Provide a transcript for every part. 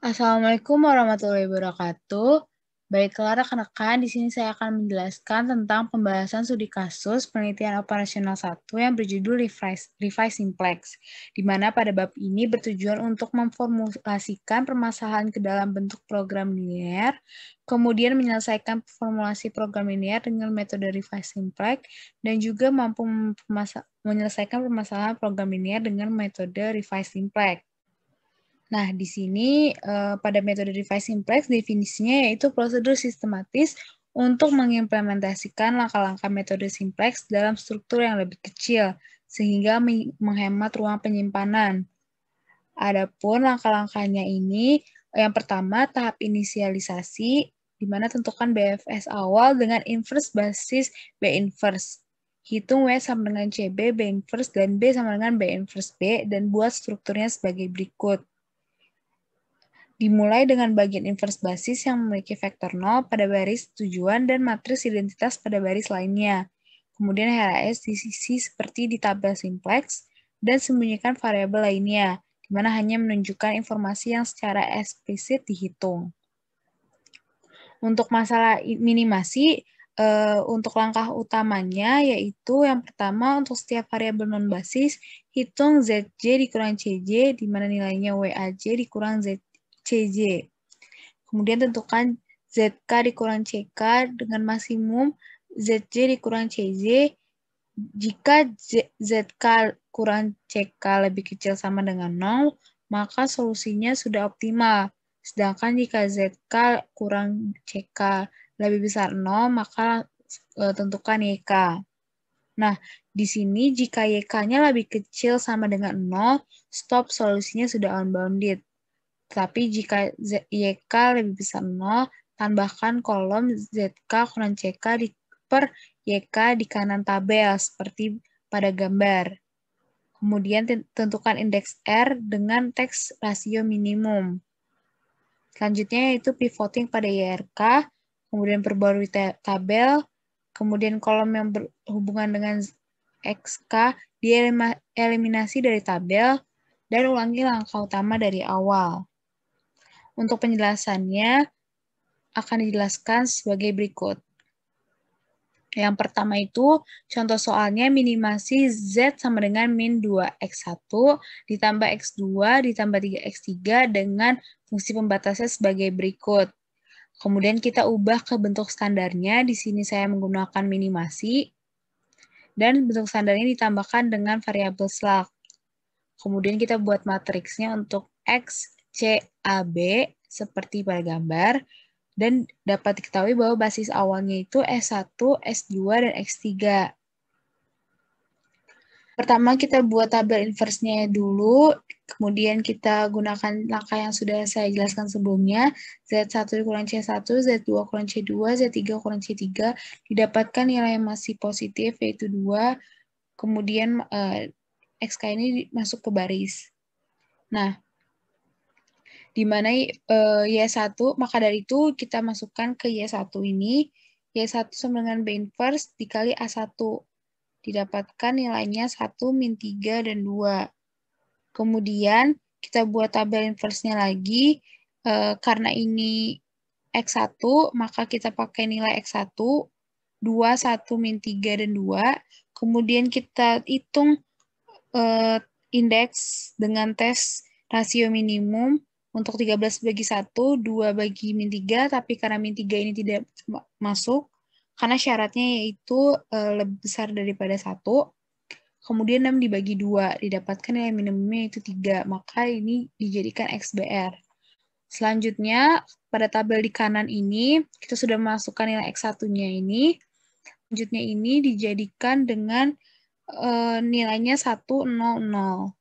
Assalamualaikum warahmatullahi wabarakatuh. Baiklah rekan-rekan, di sini saya akan menjelaskan tentang pembahasan studi kasus penelitian operasional 1 yang berjudul Revise Simplex, di mana pada bab ini bertujuan untuk memformulasikan permasalahan ke dalam bentuk program linear, kemudian menyelesaikan formulasi program linear dengan metode Revise Simplex, dan juga mampu menyelesaikan permasalahan program linear dengan metode Revise Simplex. Nah, di sini pada metode Revise Simplex definisinya yaitu prosedur sistematis untuk mengimplementasikan langkah-langkah metode simplex dalam struktur yang lebih kecil, sehingga menghemat ruang penyimpanan. Adapun langkah-langkahnya ini, yang pertama tahap inisialisasi, di mana tentukan BFS awal dengan inverse basis B inverse. Hitung W sama dengan CB, B inverse, dan B sama dengan B inverse B, dan buat strukturnya sebagai berikut. Dimulai dengan bagian inverse basis yang memiliki vektor 0 pada baris tujuan dan matriks identitas pada baris lainnya. Kemudian HLS diisi seperti di tabel simplex dan sembunyikan variabel lainnya, di mana hanya menunjukkan informasi yang secara eksplisit dihitung. Untuk masalah minimasi, untuk langkah utamanya yaitu yang pertama untuk setiap variabel non-basis, hitung ZJ dikurang CJ, di mana nilainya WAJ dikurang CJ. Kemudian tentukan ZK dikurang CK dengan maksimum ZJ dikurang CJ. Jika ZK kurang CK lebih kecil sama dengan 0, maka solusinya sudah optimal. Sedangkan jika ZK kurang CK lebih besar 0, maka tentukan YK. Nah, di sini jika YK-nya lebih kecil sama dengan 0, stop solusinya sudah unbounded. Tapi jika YK lebih besar 0, tambahkan kolom ZK kurang CK per YK di kanan tabel, seperti pada gambar. Kemudian tentukan indeks R dengan teks rasio minimum. Selanjutnya yaitu pivoting pada YRK, kemudian perbarui tabel, kemudian kolom yang berhubungan dengan XK dieliminasi dari tabel, dan ulangi langkah utama dari awal. Untuk penjelasannya akan dijelaskan sebagai berikut. Yang pertama itu, contoh soalnya minimasi Z sama dengan min 2x1 ditambah x2 ditambah 3x3 dengan fungsi pembatasnya sebagai berikut. Kemudian kita ubah ke bentuk standarnya, di sini saya menggunakan minimasi, dan bentuk standarnya ditambahkan dengan variabel slug. Kemudian kita buat matriksnya untuk X, C, A, B, seperti pada gambar, dan dapat diketahui bahwa basis awalnya itu S1, S2, dan X3. Pertama kita buat tabel inverse-nya dulu, kemudian kita gunakan langkah yang sudah saya jelaskan sebelumnya, Z1 kurang C1, Z2 kurang C2, Z3 kurang C3, didapatkan nilai yang masih positif, yaitu 2, kemudian XK ini masuk ke baris. Nah, di mana Y1, maka dari itu kita masukkan ke Y1 ini, Y1 sama dengan B inverse dikali A1. Didapatkan nilainya 1, min 3, dan 2. Kemudian kita buat tabel inverse-nya lagi, karena ini X1, maka kita pakai nilai X1, 2, 1, min 3, dan 2. Kemudian kita hitung indeks dengan tes rasio minimum untuk 13 bagi 1, 2 bagi min 3, tapi karena min 3 ini tidak masuk, karena syaratnya yaitu lebih besar daripada 1, kemudian 6 dibagi 2, didapatkan nilai minimumnya yaitu 3, maka ini dijadikan XBR. Selanjutnya, pada tabel di kanan ini, kita sudah masukkan nilai X1-nya ini, selanjutnya ini dijadikan dengan nilainya 1, 0, 0.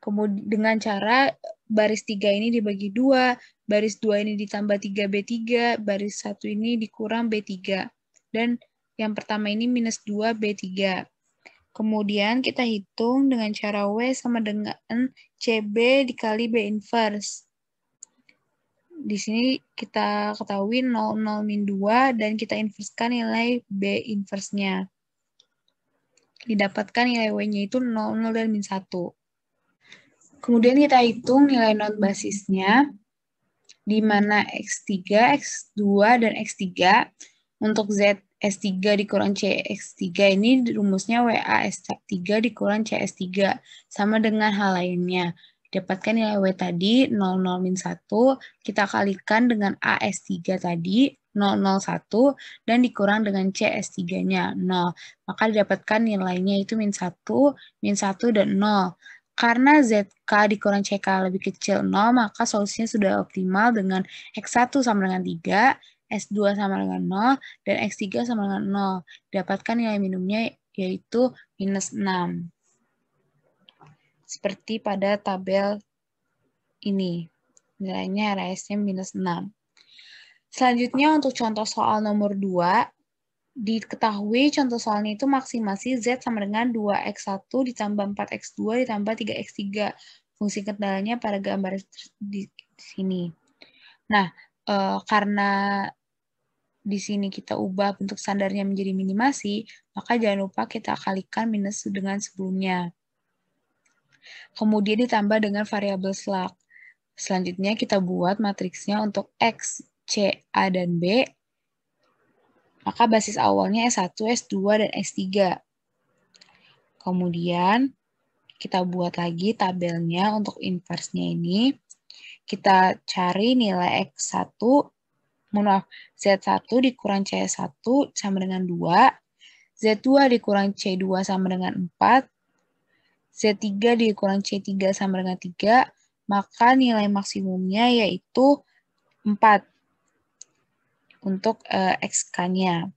Kemudian dengan cara baris 3 ini dibagi 2, baris 2 ini ditambah 3B3, baris 1 ini dikurang B3. Dan yang pertama ini minus 2B3. Kemudian kita hitung dengan cara W sama dengan CB dikali B inverse. Di sini kita ketahui 0, 0, min 2, dan kita inverskan nilai B inverse-nya. Didapatkan nilai W-nya itu 0, 0, dan min 1. Kemudian kita hitung nilai non-basisnya, di mana X3, X2, dan X3. Untuk Z S3 dikurang C X3 ini rumusnya WA S3 dikurang C S3. Sama dengan hal lainnya. Dapatkan nilai W tadi 00-1, kita kalikan dengan A S3 tadi 001, dan dikurang dengan C S3-nya 0. Maka didapatkan nilainya itu -1, -1, dan 0. Karena ZK dikurang CK lebih kecil 0, maka solusinya sudah optimal dengan X1 sama dengan 3, S2 sama dengan 0, dan X3 sama dengan 0. Dapatkan nilai minimumnya yaitu -6. Seperti pada tabel ini. Nilainya RAS-nya -6. Selanjutnya untuk contoh soal nomor 2, diketahui contoh soalnya itu maksimasi Z sama dengan 2X1 ditambah 4X2 ditambah 3X3. Fungsi kendalanya pada gambar di sini. Nah, karena di sini kita ubah bentuk standarnya menjadi minimasi, maka jangan lupa kita kalikan minus dengan sebelumnya. Kemudian ditambah dengan variabel slug. Selanjutnya kita buat matriksnya untuk X, C, A, dan B. Maka basis awalnya S1, S2, dan S3. Kemudian kita buat lagi tabelnya untuk inverse-nya ini. Kita cari nilai X1, Z1 dikurang C1 sama dengan 2, Z2 dikurang C2 sama dengan 4, Z3 dikurang C3 sama dengan 3, maka nilai maksimumnya yaitu 4 untuk XK-nya.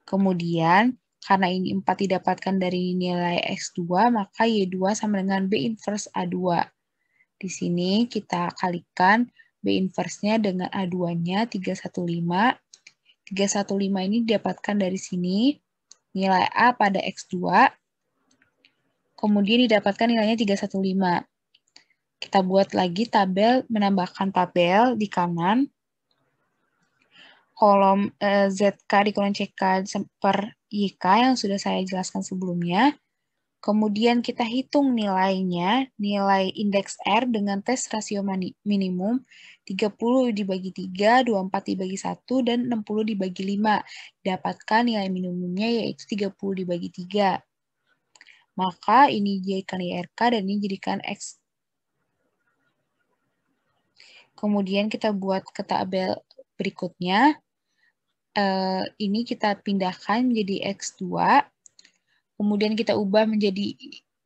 Kemudian, karena ini 4 didapatkan dari nilai X2, maka Y2 sama dengan B inverse A2. Di sini kita kalikan B inverse-nya dengan A2-nya 315. 315 ini didapatkan dari sini, nilai A pada X2, kemudian didapatkan nilainya 315. Kita buat lagi tabel, menambahkan tabel di kanan, kolom ZK dikurang CK per YK yang sudah saya jelaskan sebelumnya. Kemudian kita hitung nilainya, nilai indeks R dengan tes rasio minimum 30 dibagi 3, 24 dibagi 1, dan 60 dibagi 5. Dapatkan nilai minimumnya yaitu 30 dibagi 3. Maka ini dijadikan IRK dan ini jadikan X. Kemudian kita buat ke tabel berikutnya. Ini kita pindahkan menjadi X2. Kemudian kita ubah menjadi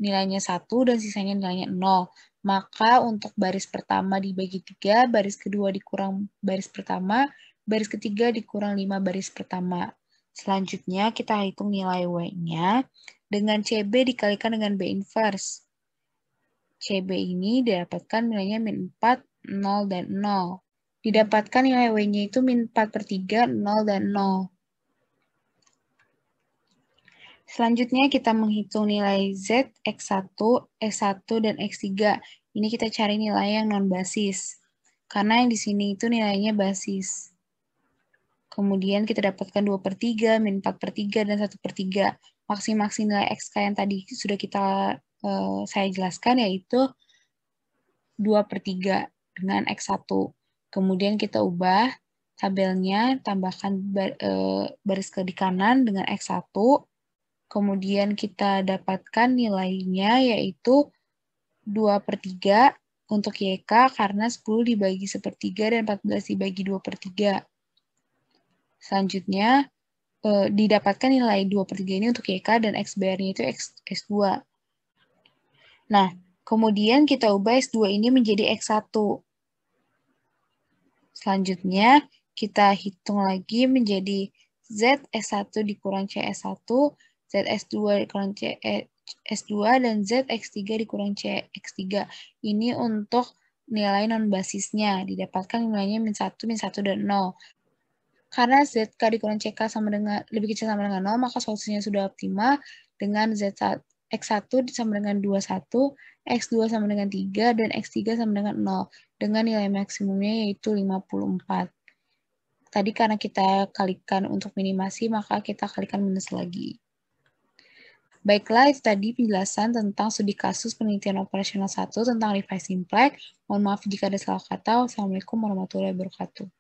nilainya 1 dan sisanya nilainya 0. Maka untuk baris pertama dibagi 3, baris kedua dikurang baris pertama, baris ketiga dikurang 5 baris pertama. Selanjutnya kita hitung nilai W-nya dengan CB dikalikan dengan B inverse. CB ini didapatkan nilainya -4, 0, dan 0. Didapatkan nilai W-nya itu -4/3, 0, dan 0. Selanjutnya kita menghitung nilai Z, X1, S1, dan X3. Ini kita cari nilai yang non-basis. Karena yang di sini itu nilainya basis. Kemudian kita dapatkan 2/3, -4/3, dan 1/3. Maksi-maksi nilai XK yang tadi sudah saya jelaskan yaitu 2/3 dengan X1. Kemudian kita ubah tabelnya, tambahkan baris ke di kanan dengan X1. Kemudian kita dapatkan nilainya yaitu 2/3 untuk YK karena 10 dibagi 1/3 dan 14 dibagi 2/3. Selanjutnya didapatkan nilai 2/3 ini untuk YK dan XBR-nya itu S2. Nah, kemudian kita ubah S2 ini menjadi X1. Selanjutnya kita hitung lagi menjadi Z S1 dikurang C S1, Z S2 dikurang C S2, dan Z X3 dikurang C X3. Ini untuk nilai non-basisnya. Didapatkan nilainya -1, -1, dan 0. Karena ZK dikurang CK sama dengan lebih kecil sama dengan 0, maka solusinya sudah optimal dengan X1 sama dengan 21, X2 sama dengan 3, dan X3 sama dengan 0. Dengan nilai maksimumnya yaitu 54. Tadi karena kita kalikan untuk minimasi, maka kita kalikan minus lagi. Baiklah, itu tadi penjelasan tentang studi kasus penelitian operasional 1 tentang device simplex. Mohon maaf jika ada salah kata. Wassalamualaikum warahmatullahi wabarakatuh.